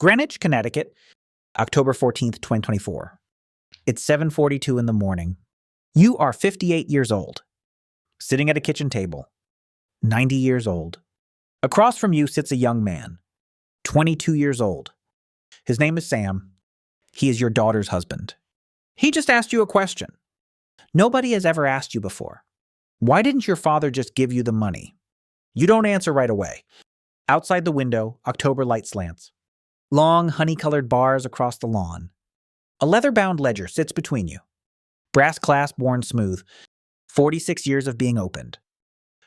Greenwich, Connecticut, October 14th, 2024. It's 7:42 in the morning. You are 58 years old, sitting at a kitchen table, 90 years old. Across from you sits a young man, 22 years old. His name is Sam. He is your daughter's husband. He just asked you a question. Nobody has ever asked you before. Why didn't your father just give you the money? You don't answer right away. Outside the window, October light slants. Long, honey-colored bars across the lawn. A leather-bound ledger sits between you. Brass clasp worn smooth. 46 years of being opened.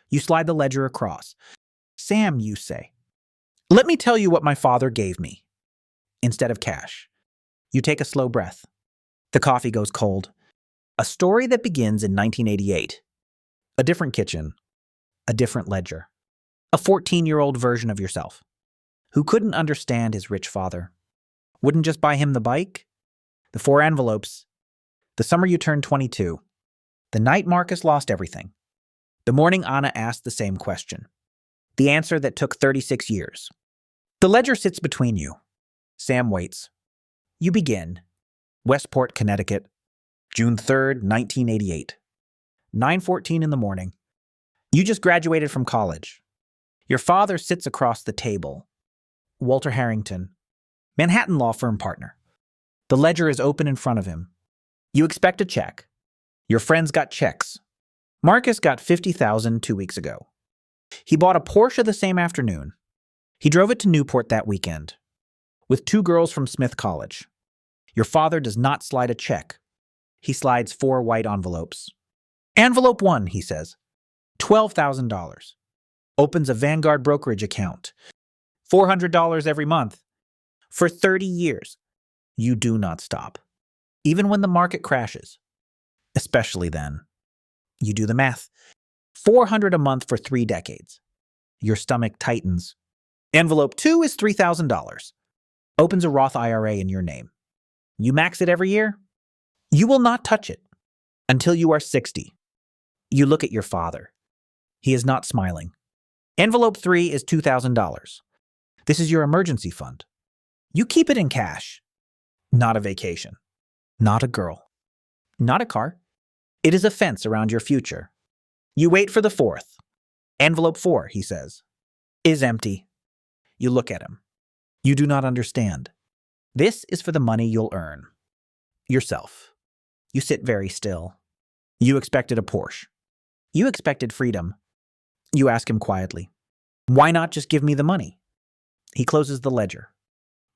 You slide the ledger across. Sam, you say. Let me tell you what my father gave me. Instead of cash. You take a slow breath. The coffee goes cold. A story that begins in 1988. A different kitchen. A different ledger. A 14-year-old version of yourself. Who couldn't understand his rich father. Wouldn't just buy him the bike. The 4 envelopes. The summer you turned 22. The night Marcus lost everything. The morning Anna asked the same question. The answer that took 36 years. The ledger sits between you. Sam waits. You begin. Westport, Connecticut, June 3rd, 1988. 9:14 in the morning. You just graduated from college. Your father sits across the table. Walter Harrington, Manhattan law firm partner. The ledger is open in front of him. You expect a check. Your friends got checks. Marcus got $50,000 2 weeks ago. He bought a Porsche the same afternoon. He drove it to Newport that weekend. With 2 girls from Smith College. Your father does not slide a check. He slides 4 white envelopes. Envelope 1, he says. $12,000. Opens a Vanguard brokerage account. $400 every month. For 30 years. You do not stop. Even when the market crashes. Especially then. You do the math. $400 a month for 3 decades. Your stomach tightens. Envelope 2 is $3,000. Opens a Roth IRA in your name. You max it every year. You will not touch it until you are 60. You look at your father. He is not smiling. Envelope 3 is $2,000. This is your emergency fund. You keep it in cash. Not a vacation. Not a girl. Not a car. It is a fence around your future. You wait for the 4th. Envelope 4, he says, is empty. You look at him. You do not understand. This is for the money you'll earn. Yourself. You sit very still. You expected a Porsche. You expected freedom. You ask him quietly, why not just give me the money? He closes the ledger.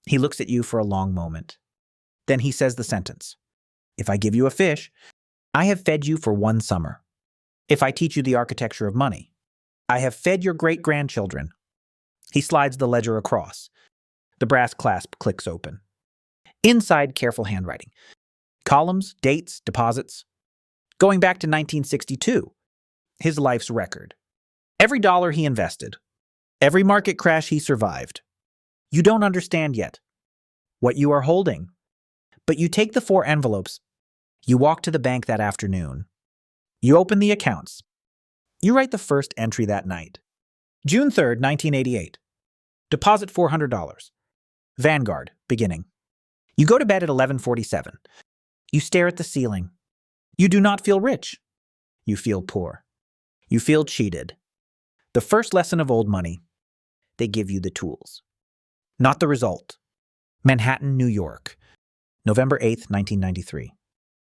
He looks at you for a long moment. Then he says the sentence. If I give you a fish, I have fed you for 1 summer. If I teach you the architecture of money, I have fed your great-grandchildren. He slides the ledger across. The brass clasp clicks open. Inside, careful handwriting. Columns, dates, deposits. Going back to 1962. His life's record. Every dollar he invested. Every market crash he survived. You don't understand yet what you are holding. But you take the 4 envelopes. You walk to the bank that afternoon. You open the accounts. You write the first entry that night. June 3rd, 1988. Deposit $400. Vanguard, beginning. You go to bed at 11:47. You stare at the ceiling. You do not feel rich. You feel poor. You feel cheated. The first lesson of old money. They give you the tools. Not the result. Manhattan, New York. November 8th, 1993.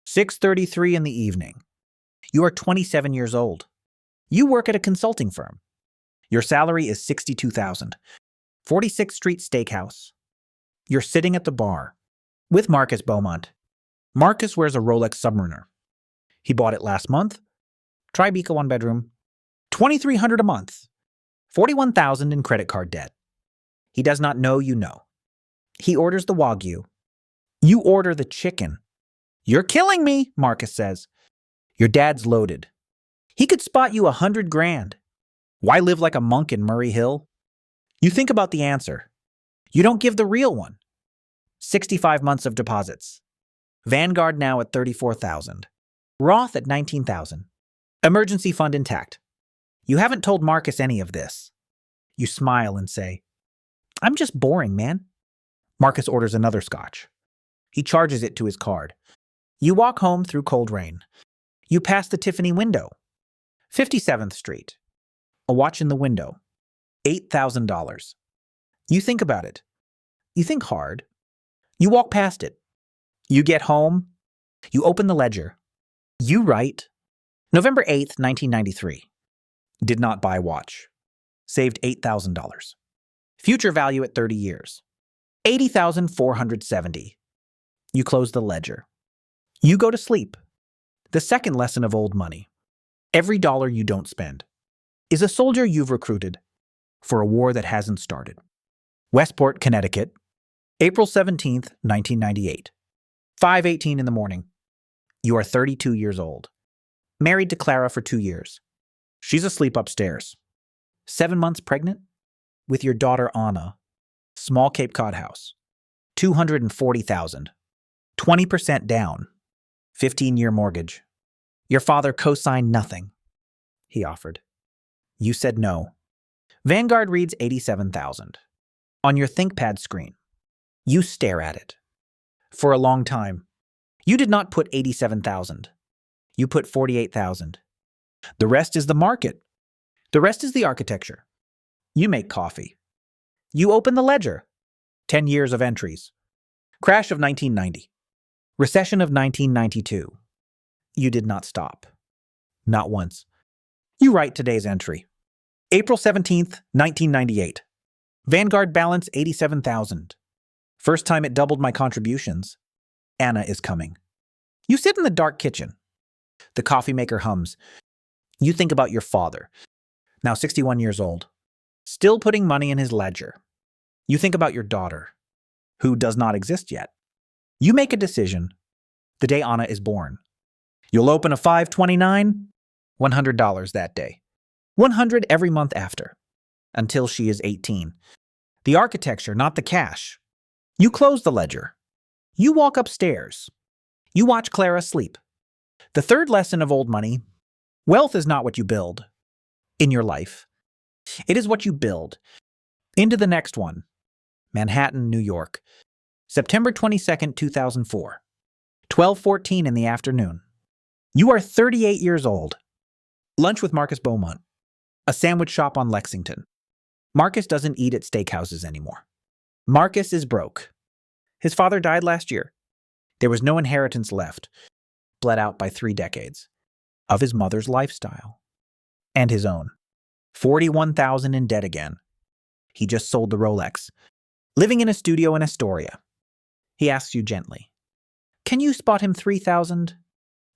6:33 in the evening. You are 27 years old. You work at a consulting firm. Your salary is $62,000. 46th Street Steakhouse. You're sitting at the bar with Marcus Beaumont. Marcus wears a Rolex Submariner. He bought it last month. Tribeca 1-bedroom. $2,300 a month. $41,000 in credit card debt. He does not know you know. He orders the Wagyu. You order the chicken. You're killing me, Marcus says. Your dad's loaded. He could spot you $100,000. Why live like a monk in Murray Hill? You think about the answer. You don't give the real one. 65 months of deposits. Vanguard now at $34,000. Roth at $19,000. Emergency fund intact. You haven't told Marcus any of this. You smile and say, I'm just boring, man. Marcus orders another scotch. He charges it to his card. You walk home through cold rain. You pass the Tiffany window. 57th Street. A watch in the window. $8,000. You think about it. You think hard. You walk past it. You get home. You open the ledger. You write, November 8th, 1993. Did not buy watch. Saved $8,000. Future value at 30 years. $80,470. You close the ledger. You go to sleep. The second lesson of old money. Every dollar you don't spend is a soldier you've recruited for a war that hasn't started. Westport, Connecticut, April 17th, 1998. 5:18 in the morning. You are 32 years old. Married to Clara for 2 years. She's asleep upstairs. 7 months pregnant with your daughter Anna. Small Cape Cod house. $240,000. 20% down. 15-year mortgage. Your father co-signed nothing. He offered. You said no. Vanguard reads 87,000. On your ThinkPad screen. You stare at it. For a long time. You did not put 87,000. You put 48,000. The rest is the market. The rest is the architecture. You make coffee. You open the ledger. 10 years of entries. Crash of 1990. Recession of 1992. You did not stop. Not once. You write today's entry. April 17th, 1998. Vanguard balance 87,000. First time it doubled my contributions. Anna is coming. You sit in the dark kitchen. The coffee maker hums. You think about your father, now 61 years old, still putting money in his ledger. You think about your daughter, who does not exist yet. You make a decision the day Anna is born. You'll open a 529, $100 that day. 100 every month after, until she is 18. The architecture, not the cash. You close the ledger. You walk upstairs. You watch Clara sleep. The third lesson of old money: wealth is not what you build in your life. It is what you build into the next one. Manhattan, New York. September 22nd, 2004. 12:14 in the afternoon. You are 38 years old. Lunch with Marcus Beaumont. A sandwich shop on Lexington. Marcus doesn't eat at steakhouses anymore. Marcus is broke. His father died last year. There was no inheritance left, bled out by 3 decades of his mother's lifestyle and his own. 41,000 in debt again. He just sold the Rolex, living in a studio in Astoria. He asks you gently, "Can you spot him 3,000?"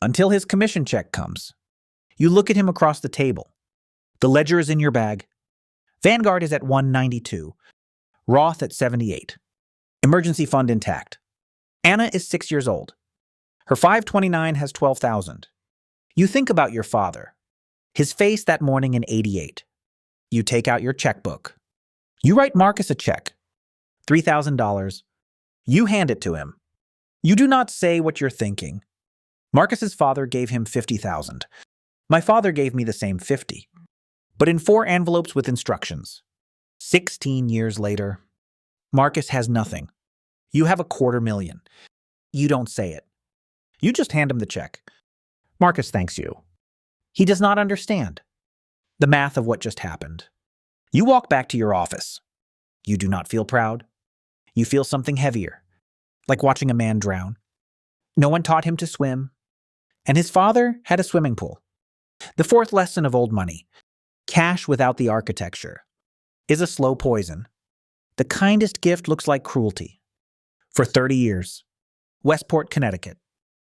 Until his commission check comes. You look at him across the table. The ledger is in your bag. Vanguard is at 192. Roth at 78. Emergency fund intact. Anna is 6 years old. Her 529 has 12,000. You think about your father. His face that morning in 88. You take out your checkbook. You write Marcus a check. $3,000. You hand it to him. You do not say what you're thinking. Marcus's father gave him 50,000. My father gave me the same 50. But in 4 envelopes with instructions. 16 years later, Marcus has nothing. You have $250,000. You don't say it. You just hand him the check. Marcus thanks you. He does not understand the math of what just happened. You walk back to your office. You do not feel proud. You feel something heavier, like watching a man drown. No one taught him to swim, and his father had a swimming pool. The fourth lesson of old money: cash without the architecture is a slow poison. The kindest gift looks like cruelty. For 30 years. Westport, Connecticut.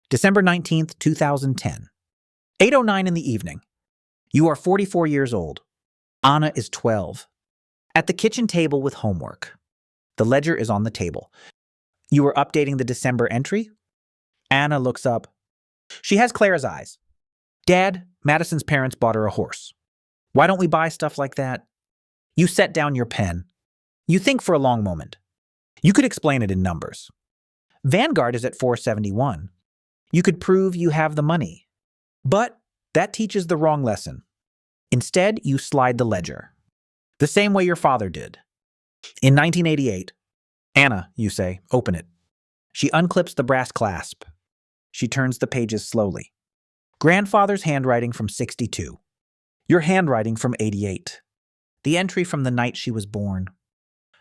December 19th, 2010. 8:09 in the evening. You are 44 years old. Anna is 12. At the kitchen table with homework. The ledger is on the table. You are updating the December entry. Anna looks up. She has Clara's eyes. Dad, Madison's parents bought her a horse. Why don't we buy stuff like that? You set down your pen. You think for a long moment. You could explain it in numbers. Vanguard is at 471. You could prove you have the money. But that teaches the wrong lesson. Instead, you slide the ledger. The same way your father did. In 1988, Anna, you say, open it. She unclips the brass clasp. She turns the pages slowly. Grandfather's handwriting from 62. Your handwriting from 88. The entry from the night she was born.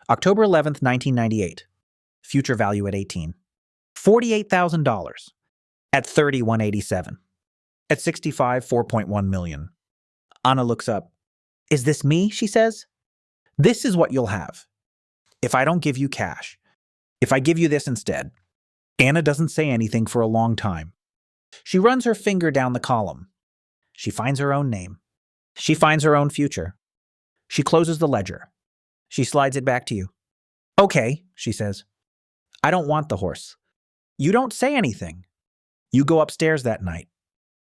October 11th, 1998. Future value at 18. $48,000. At 30, 187. At 65, 4.1 million. Anna looks up. Is this me? She says. This is what you'll have. If I don't give you cash. If I give you this instead. Anna doesn't say anything for a long time. She runs her finger down the column. She finds her own name. She finds her own future. She closes the ledger. She slides it back to you. Okay, she says. I don't want the horse. You don't say anything. You go upstairs that night.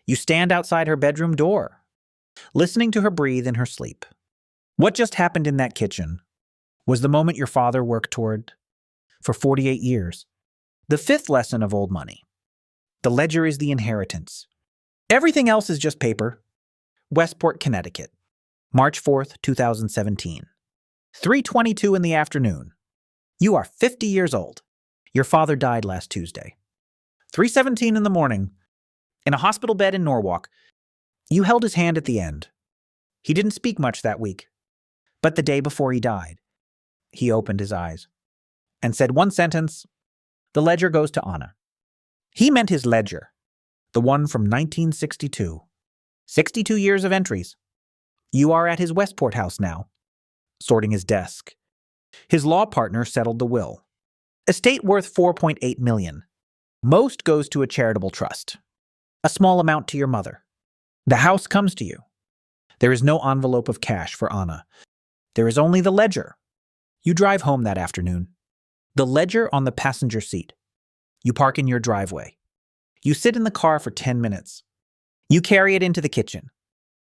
You stand outside her bedroom door, listening to her breathe in her sleep. What just happened in that kitchen was the moment your father worked toward for 48 years. The fifth lesson of old money. The ledger is the inheritance. Everything else is just paper. Westport, Connecticut. March 4th, 2017. 3:22 in the afternoon. You are 50 years old. Your father died last Tuesday. 3:17 in the morning. In a hospital bed in Norwalk. You held his hand at the end. He didn't speak much that week. But the day before he died, he opened his eyes and said one sentence. The ledger goes to Anna. He meant his ledger, the one from 1962. 62 years of entries. You are at his Westport house now, sorting his desk. His law partner settled the will. Estate worth $4.8 million. Most goes to a charitable trust. A small amount to your mother. The house comes to you. There is no envelope of cash for Anna. There is only the ledger. You drive home that afternoon. The ledger on the passenger seat. You park in your driveway. You sit in the car for 10 minutes. You carry it into the kitchen.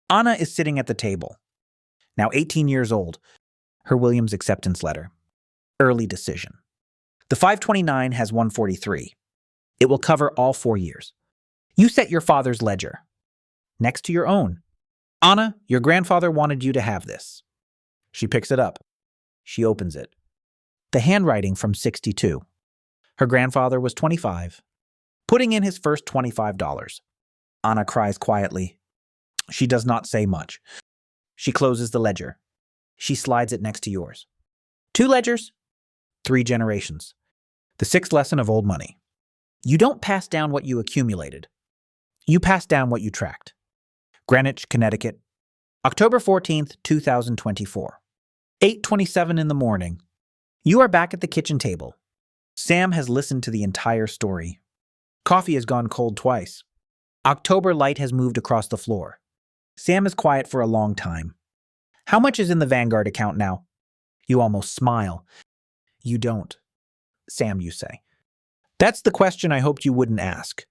Anna is sitting at the table. Now 18 years old. Her Williams acceptance letter. Early decision. The 529 has 143. It will cover all 4 years. You set your father's ledger. Next to your own. Anna, your grandfather wanted you to have this. She picks it up. She opens it. The handwriting from 62. Her grandfather was 25, putting in his first $25. Anna cries quietly. She does not say much. She closes the ledger. She slides it next to yours. 2 ledgers, 3 generations. The 6th lesson of old money. You don't pass down what you accumulated. You pass down what you tracked. Greenwich, Connecticut. October 14th, 2024. 8:27 in the morning. You are back at the kitchen table. Sam has listened to the entire story. Coffee has gone cold twice. October light has moved across the floor. Sam is quiet for a long time. How much is in the Vanguard account now? You almost smile. You don't. Sam, you say. That's the question I hoped you wouldn't ask.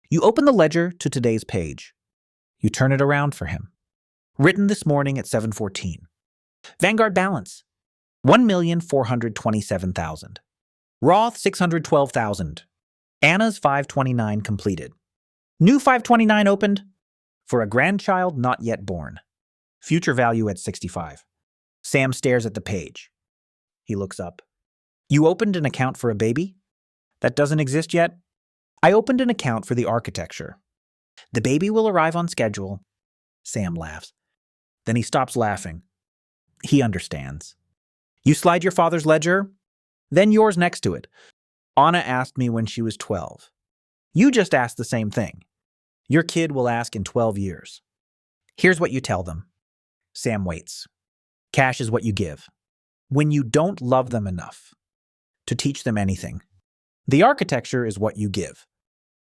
You open the ledger to today's page. You turn it around for him. Written this morning at 7:14. Vanguard balance, $1,427,000. Roth, $612,000. Anna's 529 completed. New 529 opened for a grandchild not yet born. Future value at 65. Sam stares at the page. He looks up. You opened an account for a baby? That doesn't exist yet? I opened an account for the architecture. The baby will arrive on schedule. Sam laughs. Then he stops laughing. He understands. You slide your father's ledger, then yours next to it. Anna asked me when she was 12. You just asked the same thing. Your kid will ask in 12 years. Here's what you tell them. Sam waits. Cash is what you give. When you don't love them enough to teach them anything. The architecture is what you give.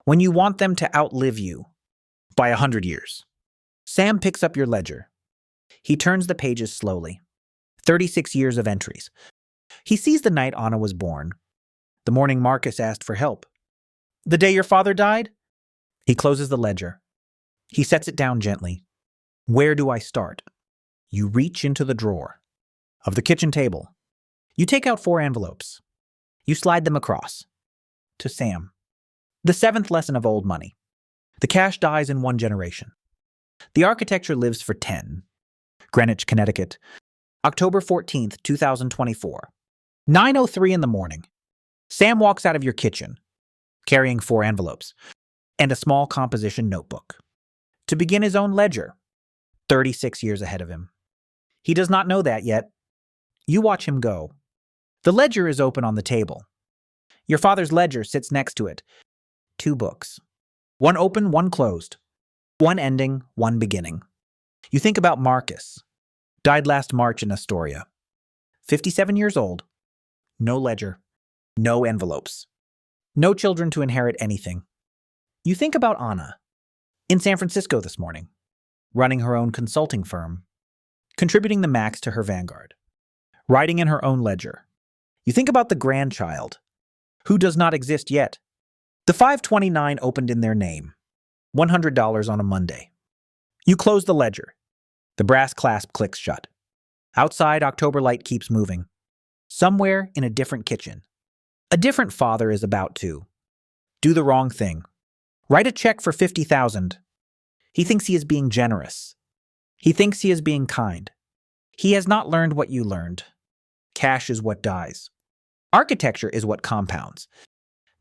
When you want them to outlive you by 100 years. Sam picks up your ledger. He turns the pages slowly. 36 years of entries. He sees the night Anna was born. The morning Marcus asked for help. The day your father died? He closes the ledger. He sets it down gently. Where do I start? You reach into the drawer of the kitchen table. You take out 4 envelopes. You slide them across. To Sam. The 7th lesson of old money. The cash dies in 1 generation. The architecture lives for 10. Greenwich, Connecticut. October 14th, 2024. 9:03 in the morning. Sam walks out of your kitchen, carrying 4 envelopes and a small composition notebook, to begin his own ledger, 36 years ahead of him. He does not know that yet. You watch him go. The ledger is open on the table. Your father's ledger sits next to it. 2 books. One open, one closed. One ending, one beginning. You think about Marcus. Died last March in Astoria. 57 years old. No ledger. No envelopes. No children to inherit anything. You think about Anna. In San Francisco this morning. Running her own consulting firm. Contributing the max to her Vanguard. Writing in her own ledger. You think about the grandchild, who does not exist yet. The 529 opened in their name. $100 on a Monday. You close the ledger. The brass clasp clicks shut. Outside, October light keeps moving. Somewhere in a different kitchen. A different father is about to do the wrong thing. Write a check for $50,000. He thinks he is being generous. He thinks he is being kind. He has not learned what you learned. Cash is what dies. Architecture is what compounds.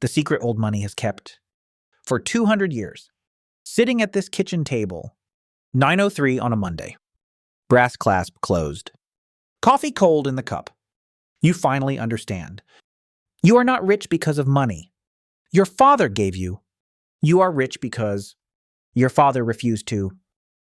The secret old money has kept for 200 years. Sitting at this kitchen table, 9:03 on a Monday. Brass clasp closed. Coffee cold in the cup. You finally understand. You are not rich because of money. Your father gave you. You are rich because your father refused to